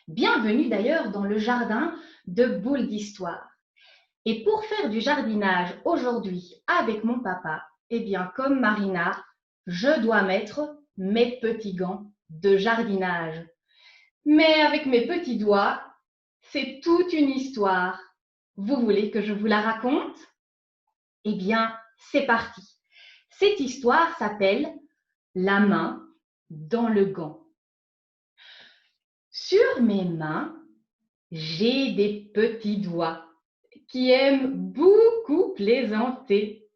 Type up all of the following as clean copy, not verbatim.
Bienvenue d'ailleurs dans le jardin de Boules d'Histoire. Et pour faire du jardinage aujourd'hui avec mon papa, eh bien comme Marina, je dois mettre mes petits gants de jardinage. Mais avec mes petits doigts, c'est toute une histoire. Vous voulez que je vous la raconte? Eh bien, c'est parti. Cette histoire s'appelle La main dans le gant. Sur mes mains, j'ai des petits doigts qui aiment beaucoup plaisanter.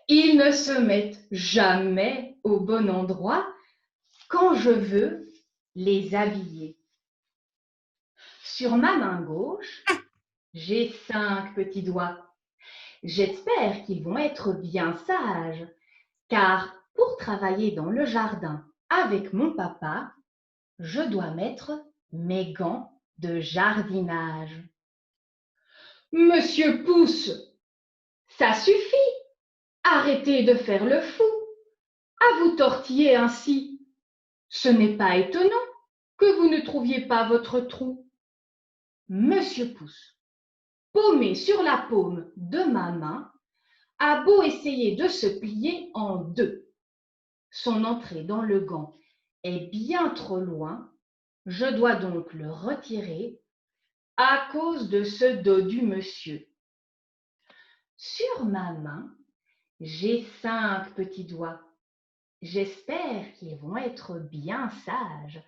Ils ne se mettent jamais au bon endroit quand je veux les habiller. Sur ma main gauche, j'ai 5 petits doigts. J'espère qu'ils vont être bien sages, car pour travailler dans le jardin avec mon papa, je dois mettre mes gants de jardinage. Monsieur Pouce, ça suffit! Arrêtez de faire le fou, à vous tortiller ainsi. Ce n'est pas étonnant que vous ne trouviez pas votre trou. Monsieur Pouce, paumé sur la paume de ma main, a beau essayer de se plier en deux. Son entrée dans le gant est bien trop loin, je dois donc le retirer à cause de ce dodu monsieur. Sur ma main, j'ai 5 petits doigts. J'espère qu'ils vont être bien sages,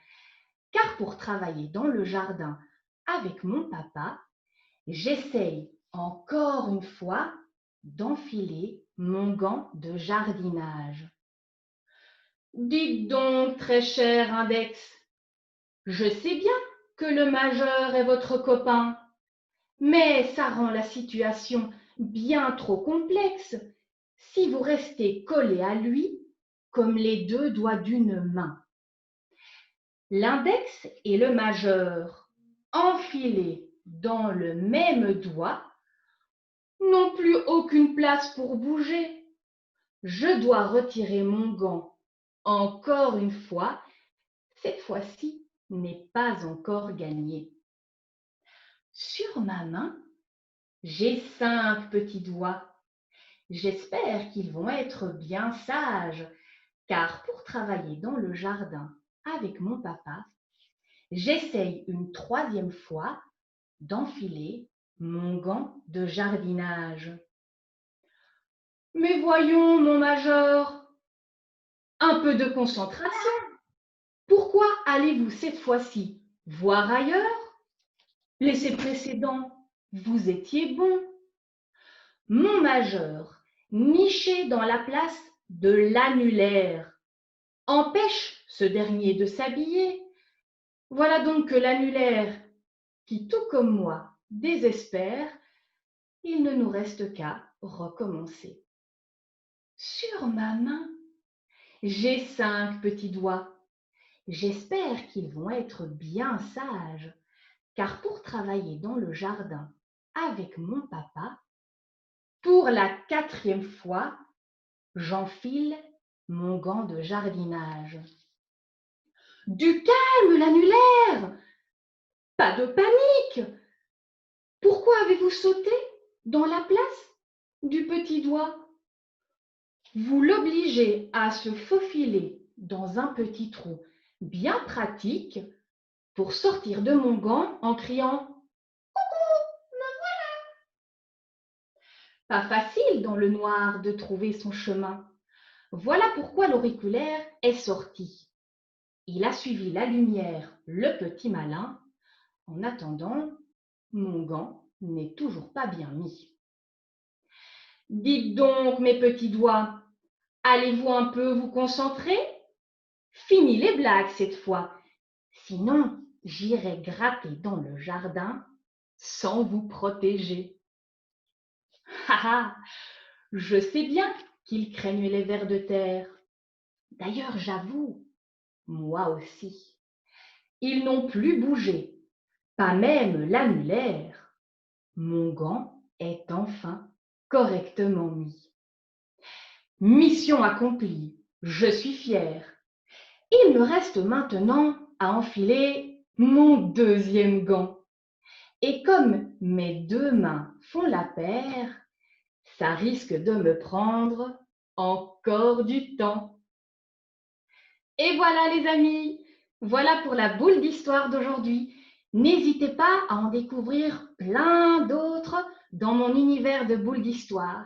car pour travailler dans le jardin avec mon papa, j'essaye encore une fois d'enfiler mon gant de jardinage. Dites donc, très cher Index, je sais bien que le majeur est votre copain, mais ça rend la situation bien trop complexe si vous restez collé à lui comme les deux doigts d'une main. L'index et le majeur, enfilés dans le même doigt, n'ont plus aucune place pour bouger. Je dois retirer mon gant encore une fois. Cette fois-ci n'est pas encore gagnée. Sur ma main, j'ai 5 petits doigts. J'espère qu'ils vont être bien sages, car pour travailler dans le jardin avec mon papa, j'essaye une 3e fois d'enfiler mon gant de jardinage. Mais voyons, mon major, un peu de concentration. Pourquoi allez-vous cette fois-ci voir ailleurs? L'essai précédent, vous étiez bon. Mon majeur, niché dans la place de l'annulaire, empêche ce dernier de s'habiller. Voilà donc que l'annulaire, qui tout comme moi désespère, il ne nous reste qu'à recommencer. Sur ma main, j'ai 5 petits doigts. J'espère qu'ils vont être bien sages, car pour travailler dans le jardin avec mon papa, pour la 4e fois, j'enfile mon gant de jardinage. Du calme, l'annulaire! Pas de panique! Pourquoi avez-vous sauté dans la place du petit doigt? Vous l'obligez à se faufiler dans un petit trou bien pratique pour sortir de mon gant en criant « Coucou, me voilà !» Pas facile dans le noir de trouver son chemin. Voilà pourquoi l'auriculaire est sorti. Il a suivi la lumière, le petit malin. En attendant, mon gant n'est toujours pas bien mis. Dites donc, mes petits doigts, allez-vous un peu vous concentrer? Fini les blagues cette fois, sinon j'irai gratter dans le jardin sans vous protéger. Ha ha, je sais bien qu'ils craignent les vers de terre. D'ailleurs, j'avoue, moi aussi. Ils n'ont plus bougé, pas même l'annulaire. Mon gant est enfin correctement mis. Mission accomplie, je suis fière. Il me reste maintenant à enfiler mon deuxième gant. Et comme mes deux mains font la paire, ça risque de me prendre encore du temps. Et voilà les amis, voilà pour la boule d'histoire d'aujourd'hui. N'hésitez pas à en découvrir plein d'autres dans mon univers de boules d'histoire.